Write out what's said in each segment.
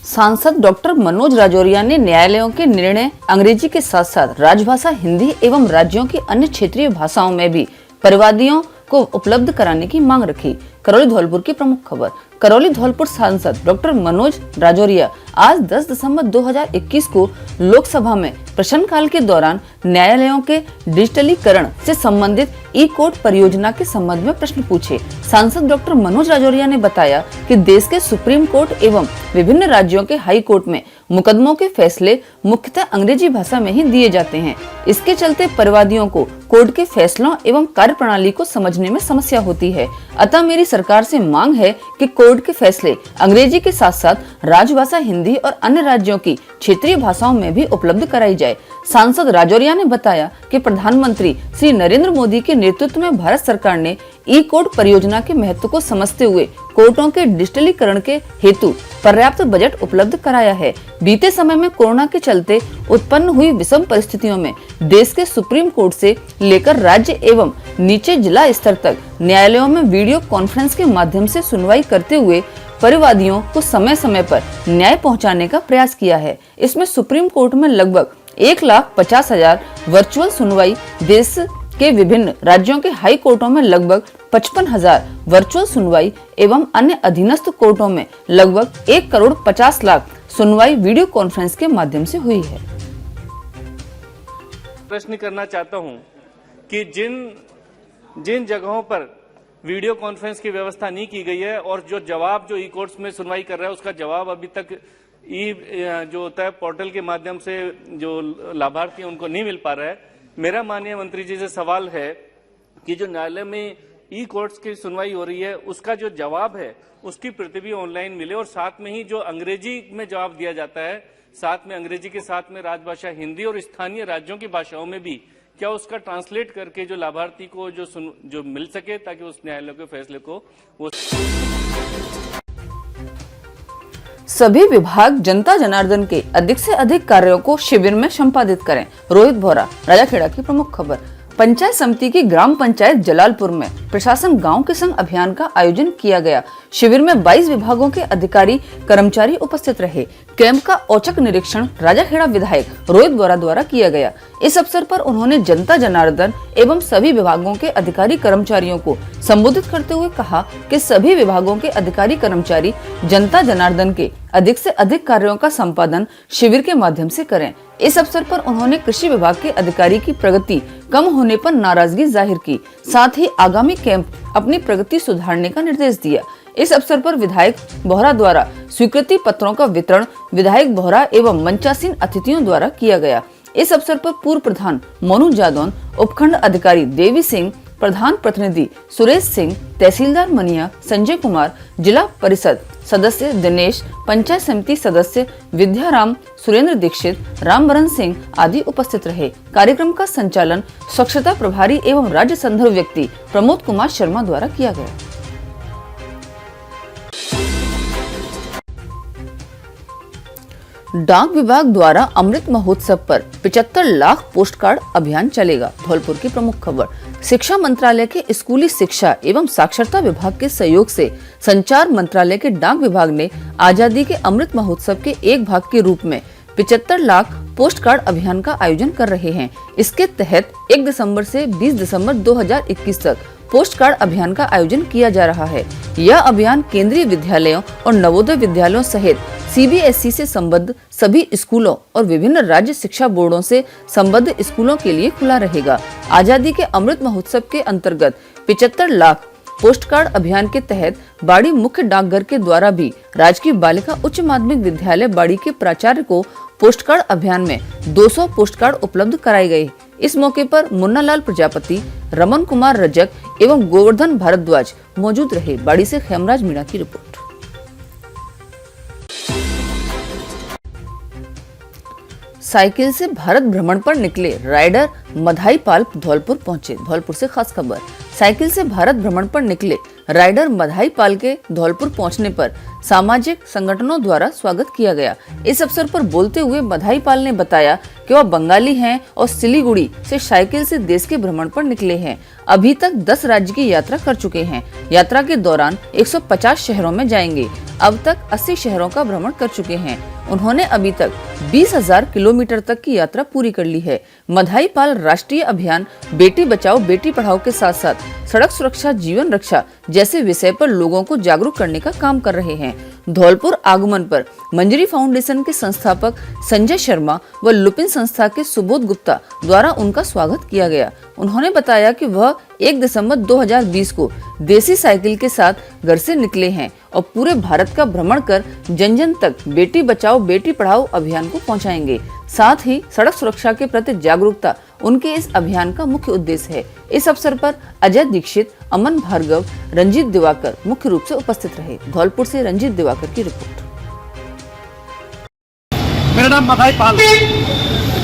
सांसद डॉक्टर मनोज राजौरिया ने न्यायालयों के निर्णय अंग्रेजी के साथ साथ राजभाषा हिंदी एवं राज्यों की अन्य क्षेत्रीय भाषाओं में भी परिवादियों को उपलब्ध कराने की मांग रखी। करौली धौलपुर की प्रमुख खबर। करौली धौलपुर सांसद डॉक्टर मनोज राजौरिया आज 10 दिसंबर 2021 को लोकसभा में प्रश्नकाल के दौरान न्यायालयों के डिजिटलीकरण से संबंधित ई कोर्ट परियोजना के संबंध में प्रश्न पूछे। सांसद डॉक्टर मनोज राजौरिया ने बताया कि देश के सुप्रीम कोर्ट एवं विभिन्न राज्यों के हाई कोर्ट में मुकदमों के फैसले मुख्यतः अंग्रेजी भाषा में ही दिए जाते हैं। इसके चलते परिवादियों को कोर्ट के फैसलों एवं कार्यप्रणाली को समझने में समस्या होती है। अतः मेरी सरकार से मांग है कि कोर्ट के फैसले अंग्रेजी के साथ साथ राजभाषा हिंदी और अन्य राज्यों की क्षेत्रीय भाषाओं में भी उपलब्ध कराई जाए। सांसद राजौरिया ने बताया कि प्रधानमंत्री श्री नरेंद्र मोदी के नेतृत्व में भारत सरकार ने ई कोर्ट परियोजना के महत्व को समझते हुए कोर्टों के डिजिटलीकरण के हेतु पर्याप्त बजट उपलब्ध कराया है। बीते समय में कोरोना के चलते उत्पन्न हुई विषम परिस्थितियों में देश के सुप्रीम कोर्ट से लेकर राज्य एवं नीचे जिला स्तर तक न्यायालयों में वीडियो कॉन्फ्रेंस के माध्यम से सुनवाई करते हुए परिवादियों को समय समय पर न्याय पहुंचाने का प्रयास किया है। इसमें सुप्रीम कोर्ट में लगभग 1,50,000 वर्चुअल सुनवाई, देश के विभिन्न राज्यों के हाई कोर्टों में लगभग 55,000 वर्चुअल सुनवाई एवं अन्य अधीनस्थ कोर्टों में लगभग 1,50,00,000 सुनवाई वीडियो कॉन्फ्रेंस के माध्यम से हुई है। प्रश्न करना चाहता हूं कि जिन जगहों पर वीडियो कॉन्फ्रेंस की व्यवस्था नहीं की गई है और जो ई कोर्ट्स में सुनवाई कर रहा है उसका जवाब अभी तक जो होता है पोर्टल के माध्यम से जो लाभार्थी उनको नहीं मिल पा रहा है। मेरा माननीय मंत्री जी से सवाल है कि जो न्यायालय में ई कोर्ट्स की सुनवाई हो रही है उसका जो जवाब है उसकी प्रति भी ऑनलाइन मिले और साथ में ही जो अंग्रेजी में जवाब दिया जाता है साथ में अंग्रेजी के साथ में राजभाषा हिंदी और स्थानीय राज्यों की भाषाओं में भी क्या उसका ट्रांसलेट करके जो लाभार्थी को जो मिल सके ताकि उस न्यायालय के फैसले को वो सभी विभाग जनता जनार्दन के अधिक से अधिक कार्यों को शिविर में संपादित करें। रोहित भोरा, राजाखेड़ा की प्रमुख खबर। पंचायत समिति की ग्राम पंचायत जलालपुर में प्रशासन गांव के संग अभियान का आयोजन किया गया। शिविर में 22 विभागों के अधिकारी कर्मचारी उपस्थित रहे। कैंप का औचक निरीक्षण राजाखेड़ा विधायक रोहित बोरा द्वारा किया गया। इस अवसर पर उन्होंने जनता जनार्दन एवं सभी विभागों के अधिकारी कर्मचारियों को संबोधित करते हुए कहा कि सभी विभागों के अधिकारी कर्मचारी जनता जनार्दन के अधिक से अधिक कार्यों का संपादन शिविर के माध्यम से करें। इस अवसर पर उन्होंने कृषि विभाग के अधिकारी की प्रगति कम होने पर नाराजगी जाहिर की, साथ ही आगामी कैंप अपनी प्रगति सुधारने का निर्देश दिया। इस अवसर पर विधायक बोहरा द्वारा स्वीकृति पत्रों का वितरण विधायक बोहरा एवं मंचासीन अतिथियों द्वारा किया गया। इस अवसर पर पूर्व प्रधान मोनू जादौन, उपखंड अधिकारी देवी सिंह, प्रधान प्रतिनिधि सुरेश सिंह, तहसीलदार मनिया संजय कुमार, जिला परिषद सदस्य दिनेश, पंचायत समिति सदस्य विद्याराम, सुरेंद्र दीक्षित, रामबरन सिंह आदि उपस्थित रहे। कार्यक्रम का संचालन स्वच्छता प्रभारी एवं राज्य संदर्भ व्यक्ति प्रमोद कुमार शर्मा द्वारा किया गया। डाक विभाग द्वारा अमृत महोत्सव पर 75 लाख पोस्ट कार्ड अभियान चलेगा। धौलपुर की प्रमुख खबर। शिक्षा मंत्रालय के स्कूली शिक्षा एवं साक्षरता विभाग के सहयोग से संचार मंत्रालय के डाक विभाग ने आजादी के अमृत महोत्सव के एक भाग के रूप में 75 लाख पोस्ट कार्ड अभियान का आयोजन कर रहे हैं। इसके तहत 1 दिसंबर से 20 दिसंबर 2021 तक पोस्ट कार्ड अभियान का आयोजन किया जा रहा है। यह अभियान केंद्रीय विद्यालयों और नवोदय विद्यालयों सहित CBSE से संबद्ध सभी स्कूलों और विभिन्न राज्य शिक्षा बोर्डों से संबद्ध स्कूलों के लिए खुला रहेगा। आजादी के अमृत महोत्सव के अंतर्गत 75 लाख पोस्ट कार्ड अभियान के तहत बाड़ी मुख्य डाकघर के द्वारा भी राजकीय बालिका उच्च माध्यमिक विद्यालय बाड़ी के प्राचार्य को पोस्ट कार्ड अभियान में 200 पोस्ट कार्ड उपलब्ध कराए गए। इस मौके पर मुन्नालाल प्रजापति, रमन कुमार रजक एवं गोवर्धन भारद्वाज मौजूद रहे। बाड़ी से खेमराज मीणा की रिपोर्ट। साइकिल से भारत भ्रमण पर निकले राइडर मधाई पाल धौलपुर पहुंचे। धौलपुर से खास खबर। साइकिल से भारत भ्रमण पर निकले राइडर मधाई पाल के धौलपुर पहुंचने पर सामाजिक संगठनों द्वारा स्वागत किया गया। इस अवसर पर बोलते हुए मधाई पाल ने बताया कि वह बंगाली हैं और सिलीगुड़ी से साइकिल से देश के भ्रमण पर निकले हैं। अभी तक 10 राज्य की यात्रा कर चुके हैं। यात्रा के दौरान 150 शहरों में जाएंगे। अब तक 80 शहरों का भ्रमण कर चुके हैं। उन्होंने अभी तक 20,000 किलोमीटर तक की यात्रा पूरी कर ली है। मधाई पाल राष्ट्रीय अभियान बेटी बचाओ बेटी पढ़ाओ के साथ साथ सड़क सुरक्षा जीवन रक्षा जैसे विषय पर लोगों को जागरूक करने का काम कर रहे हैं। धौलपुर आगमन पर मंजरी फाउंडेशन के संस्थापक संजय शर्मा व लुपिन संस्था के सुबोध गुप्ता द्वारा उनका स्वागत किया गया। उन्होंने बताया कि वह 1 दिसंबर 2020 को देसी साइकिल के साथ घर से निकले हैं और पूरे भारत का भ्रमण कर जन जन तक बेटी बचाओ बेटी पढ़ाओ अभियान को पहुंचाएंगे। साथ ही सड़क सुरक्षा के प्रति जागरूकता उनके इस अभियान का मुख्य उद्देश्य है। इस अवसर पर अजय दीक्षित, अमन भार्गव, रंजीत दिवाकर मुख्य रूप से उपस्थित रहे। धौलपुर से रंजीत दिवाकर की रिपोर्ट। मेरा नाम मधाई पाल।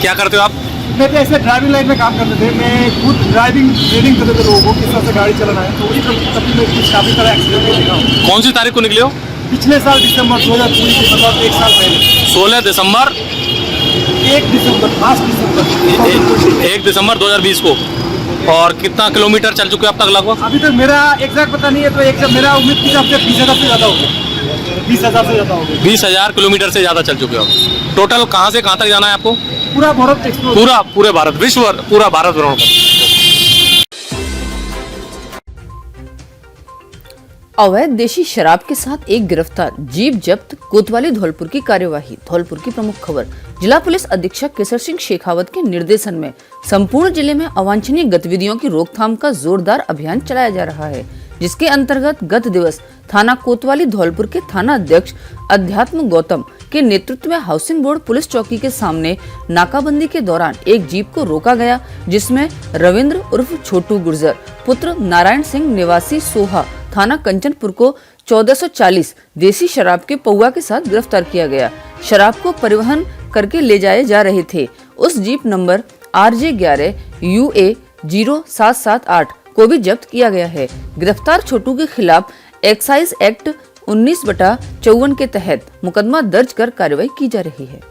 क्या करते हो आप? मैं तो ऐसे ड्राइविंग लाइन में काम करते थे। मैं खुद ड्राइविंग ट्रेनिंग करते थे लोगों को किस तरह से गाड़ी चलाना है। तो वही कभी मैं कुछ काफ़ी तरह एक्सीडेंट में देखा हूँ। कौन सी तारीख को निकले हो? पिछले साल दिसंबर 2020 के मतलब 1 साल पहले 16 दिसंबर 1 दिसंबर 2020 को। और कितना किलोमीटर चल चुके हो अब तक लगभग? अभी तक मेरा एग्जैक्ट पता नहीं है। तो एक मेरा उम्मीद की हिसाब से 20,000 से ज़्यादा हो गया। 20,000 से ज़्यादा हो गया। 20,000 किलोमीटर से ज़्यादा चल चुके हो। टोटल कहाँ से कहाँ तक जाना है आपको? पूरा भारत एक्सप्लोर। पूरे भारत, विश्व, पूरा भारत भ्रमण पर। अवैध देशी शराब के साथ एक गिरफ्तार, जीप जब्त, कोतवाली धौलपुर की कार्यवाही। धौलपुर की प्रमुख खबर। जिला पुलिस अधीक्षक केसर सिंह शेखावत के निर्देशन में संपूर्ण जिले में अवांछनीय गतिविधियों की रोकथाम का जोरदार अभियान चलाया जा रहा है, जिसके अंतर्गत गत दिवस थाना कोतवाली धौलपुर के थाना अध्यक्ष अध्यात्म गौतम के नेतृत्व में हाउसिंग बोर्ड पुलिस चौकी के सामने नाकाबंदी के दौरान एक जीप को रोका गया, जिसमें रविंद्र उर्फ छोटू गुर्जर पुत्र नारायण सिंह निवासी सोहा थाना कंचनपुर को 1440 देसी शराब के पौवा के साथ गिरफ्तार किया गया। शराब को परिवहन करके ले जाए जा रहे थे। उस जीप नंबर RJ11 UA 0778 को भी जब्त किया गया है। गिरफ्तार छोटू के खिलाफ एक्साइज एक्ट 19/54 के तहत मुकदमा दर्ज कर कार्रवाई की जा रही है।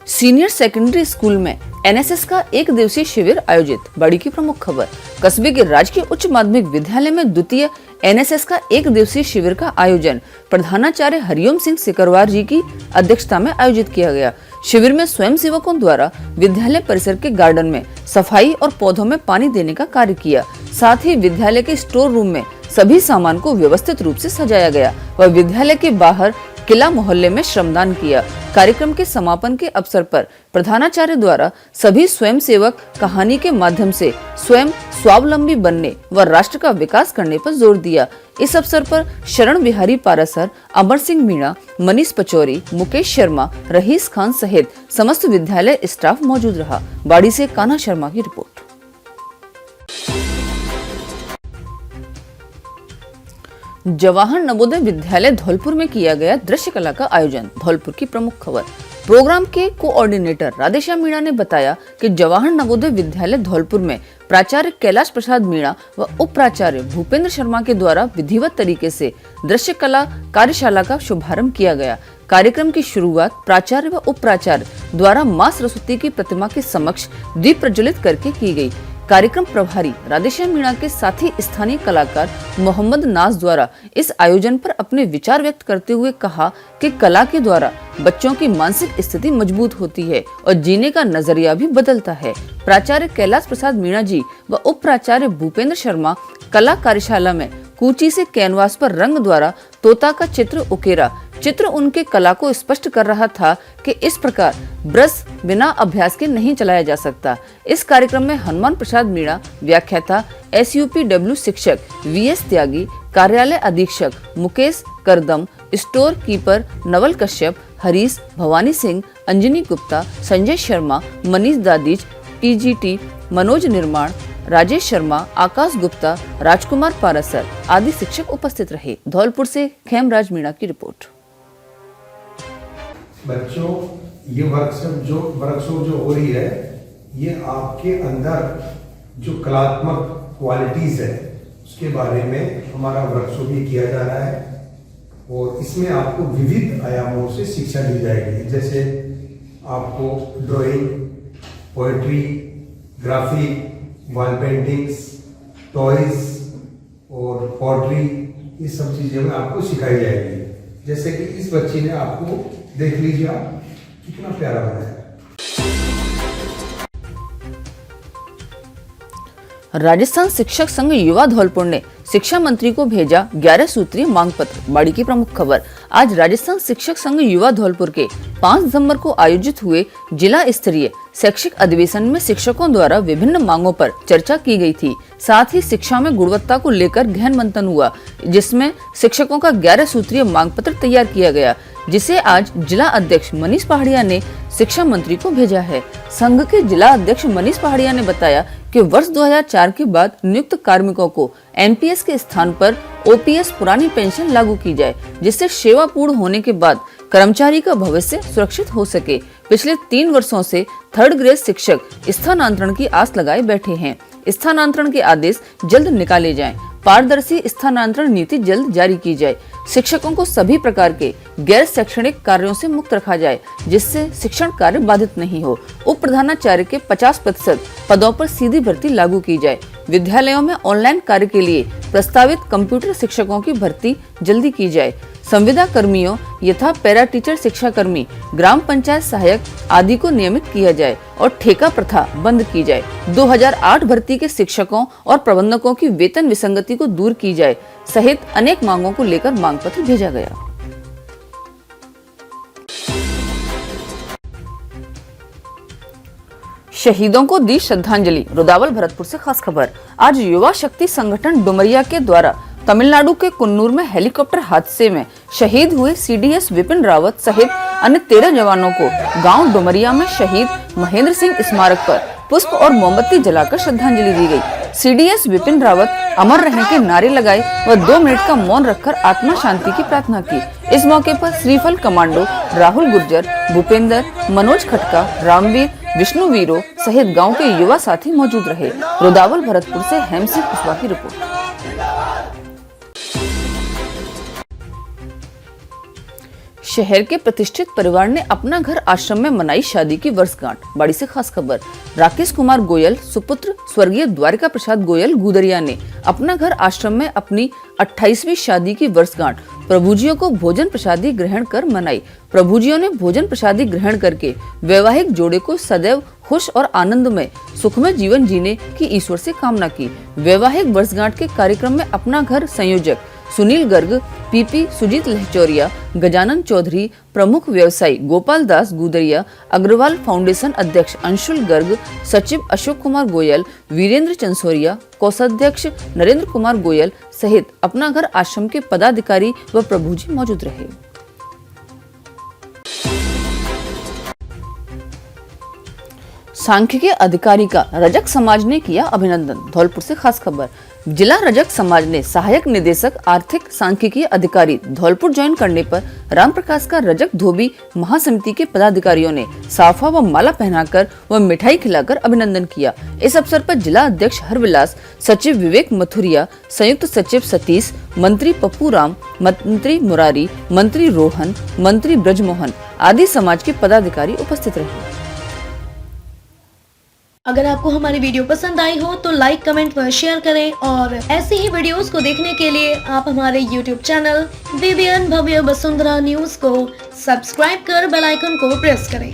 सीनियर सेकेंडरी स्कूल में NSS का 1 दिवसीय शिविर आयोजित। बड़ी की प्रमुख खबर। कस्बे के राजकीय उच्च माध्यमिक विद्यालय में द्वितीय NSS का 1 दिवसीय शिविर का आयोजन प्रधानाचार्य हरिओम सिंह सिकरवार जी की अध्यक्षता में आयोजित किया गया। शिविर में स्वयंसेवकों द्वारा विद्यालय परिसर के गार्डन में सफाई और पौधों में पानी देने का कार्य किया। साथ ही विद्यालय के स्टोर रूम में सभी सामान को व्यवस्थित रूप से सजाया गया व विद्यालय के बाहर किला मोहल्ले में श्रमदान किया। कार्यक्रम के समापन के अवसर पर प्रधानाचार्य द्वारा सभी स्वयंसेवक कहानी के माध्यम से स्वयं स्वावलंबी बनने व राष्ट्र का विकास करने पर जोर दिया। इस अवसर पर शरण बिहारी पारासर, अमर सिंह मीणा, मनीष पचौरी, मुकेश शर्मा, रहीस खान सहित समस्त विद्यालय स्टाफ मौजूद रहा। बाड़ी से कान्हा शर्मा की रिपोर्ट। जवाहर नवोदय विद्यालय धौलपुर में किया गया दृश्य कला का आयोजन। धौलपुर की प्रमुख खबर। प्रोग्राम के कोऑर्डिनेटर राधेश्याम मीणा ने बताया कि जवाहर नवोदय विद्यालय धौलपुर में प्राचार्य कैलाश प्रसाद मीणा व उप प्राचार्य भूपेंद्र शर्मा के द्वारा विधिवत तरीके से दृश्य कला कार्यशाला का शुभारंभ किया गया। कार्यक्रम की शुरुआत प्राचार्य व उप प्राचार्य द्वारा मां सरस्वती की प्रतिमा के समक्ष दीप प्रज्वलित करके की गई। कार्यक्रम प्रभारी राधेश्याम मीणा के साथ ही स्थानीय कलाकार मोहम्मद नाज द्वारा इस आयोजन पर अपने विचार व्यक्त करते हुए कहा कि कला के द्वारा बच्चों की मानसिक स्थिति मजबूत होती है और जीने का नजरिया भी बदलता है। प्राचार्य कैलाश प्रसाद मीणा जी व उप प्राचार्य भूपेंद्र शर्मा कला कार्यशाला में कूची से कैनवास पर रंग द्वारा तोता का चित्र उकेरा। चित्र उनके कला को स्पष्ट कर रहा था कि इस प्रकार ब्रश बिना अभ्यास के नहीं चलाया जा सकता। इस कार्यक्रम में हनुमान प्रसाद मीणा व्याख्याता, SUPW शिक्षक VS त्यागी, कार्यालय अधीक्षक Mukesh Kardam, storekeeper Naval Kashyap, Harish, Bhawani Singh, Anjani Gupta, Sanjay Sharma, Manish Dadheech, TGT, Manoj Nirman, Rajesh Sharma, आकाश गुप्ता, राजकुमार पारासर आदि शिक्षक उपस्थित रहे। धौलपुर से खेमराज मीणा की रिपोर्ट। बच्चों ये वर्कशॉप जो हो रही है, ये आपके अंदर जो कलात्मक क्वालिटीज है उसके बारे में हमारा वर्कशॉप ये किया जा रहा है। और इसमें आपको विविध आयामों से शिक्षा दी जाएगी, जैसे आपको drawing, poetry, graphic, wall paintings, toys और पोट्री, ये सब चीजें में आपको सिखाई जाएगी। जैसे कि इस बच्ची ने, आपको देख लीजिए आप कितना प्यारा बनाया। राजस्थान शिक्षक संघ युवा धौलपुर ने शिक्षा मंत्री को भेजा 11 सूत्रीय मांग पत्र। बाड़ी की प्रमुख खबर। आज राजस्थान शिक्षक संघ युवा धौलपुर के 5 दिसंबर को आयोजित हुए जिला स्तरीय शैक्षिक अधिवेशन में शिक्षकों द्वारा विभिन्न मांगों पर चर्चा की गई थी। साथ ही शिक्षा में गुणवत्ता को लेकर गहन मंथन हुआ, जिसमें शिक्षकों का 11 सूत्रीय मांग पत्र तैयार किया गया, जिसे आज जिला अध्यक्ष मनीष पहाड़िया ने शिक्षा मंत्री को भेजा है। संघ के जिला अध्यक्ष मनीष पहाड़िया ने बताया कि वर्ष 2004 के बाद नियुक्त कार्मिकों को एनपीएस के स्थान पर ओपीएस पुरानी पेंशन लागू की जाए, जिससे सेवा पूर्ण होने के बाद कर्मचारी का भविष्य सुरक्षित हो सके। पिछले 3 वर्षों से 3rd ग्रेड शिक्षक स्थानांतरण की आस लगाए बैठे हैं। स्थानांतरण के आदेश जल्द निकाले जाएं। पारदर्शी स्थानांतरण नीति जल्द जारी की जाए। शिक्षकों को सभी प्रकार के गैर शैक्षणिक कार्यों से मुक्त रखा जाए, जिससे शिक्षण कार्य बाधित नहीं हो। उप प्रधानाचार्य के 50% पदों पर सीधी भर्ती लागू की जाए। विद्यालयों में ऑनलाइन कार्य के लिए प्रस्तावित कंप्यूटर शिक्षकों की भर्ती जल्दी की जाए। संविदा कर्मियों यथा पैरा टीचर, शिक्षा कर्मी, ग्राम पंचायत सहायक आदि को नियमित किया जाए और ठेका प्रथा बंद की जाए। 2008 भर्ती के शिक्षकों और प्रबंधकों की वेतन विसंगति को दूर की जाए सहित अनेक मांगों को लेकर मांग पत्र भेजा गया। शहीदों को दी श्रद्धांजलि। रुदावल भरतपुर से खास खबर। आज युवा शक्ति संगठन डुमरिया के द्वारा तमिलनाडु के कुन्नूर में हेलीकॉप्टर हादसे में शहीद हुए सीडीएस विपिन रावत सहित अन्य 13 जवानों को गांव डुमरिया में शहीद महेंद्र सिंह स्मारक पर पुष्प और मोमबत्ती जलाकर श्रद्धांजलि दी गई। सीडीएस विपिन रावत अमर रहने के नारे लगाए व 2 मिनट का मौन रखकर आत्मा शांति की प्रार्थना की। इस मौके पर श्रीफल कमांडो राहुल गुर्जर, भूपेंद्र, मनोज खटका, रामवीर, विष्णु वीरो सहित गांव के युवा साथी मौजूद रहे। रुदावल भरतपुर से हेमसिंह कुशवाहा की रिपोर्ट। शहर के प्रतिष्ठित परिवार ने अपना घर आश्रम में मनाई शादी की वर्षगांठ। बाड़ी से खास खबर। राकेश कुमार गोयल सुपुत्र स्वर्गीय द्वारिका प्रसाद गोयल गुदरिया ने अपना घर आश्रम में अपनी 28वीं शादी की वर्षगांठ प्रभुजियों को भोजन प्रसादी ग्रहण कर मनाई। प्रभुजियों ने भोजन प्रसादी ग्रहण करके वैवाहिक जोड़े को सदैव खुश और आनंदमय सुखमय जीवन जीने की ईश्वर से कामना की। वैवाहिक वर्षगांठ के कार्यक्रम में अपना घर संयोजक सुनील गर्ग, पीपी सुजीत लहचौरिया, गजानन चौधरी, प्रमुख व्यवसायी गोपाल दास गुदरिया, अग्रवाल फाउंडेशन अध्यक्ष अंशुल गर्ग, सचिव अशोक कुमार गोयल, वीरेंद्र चंसोरिया, कोषाध्यक्ष नरेंद्र कुमार गोयल सहित अपना घर आश्रम के पदाधिकारी व प्रभुजी मौजूद रहे। सांख्यिकी अधिकारी का रजक समाज ने किया अभिनंदन। धौलपुर से खास खबर। जिला रजक समाज ने सहायक निदेशक आर्थिक सांख्यिकी अधिकारी धौलपुर ज्वाइन करने पर रामप्रकाश का रजक धोबी महासमिति के पदाधिकारियों ने साफा व माला पहनाकर व मिठाई खिलाकर अभिनंदन किया। इस अवसर पर जिला अध्यक्ष हरविलास, सचिव विवेक मथुरिया, संयुक्त सचिव सतीश, मंत्री पप्पू राम, मंत्री मुरारी, मंत्री रोहन, मंत्री ब्रजमोहन आदि समाज के पदाधिकारी उपस्थित रहे। अगर आपको हमारी वीडियो पसंद आई हो तो लाइक, कमेंट व शेयर करें और ऐसी ही वीडियोस को देखने के लिए आप हमारे YouTube चैनल VBN भव्य वसुंधरा न्यूज को सब्सक्राइब कर बेल आइकन को प्रेस करें।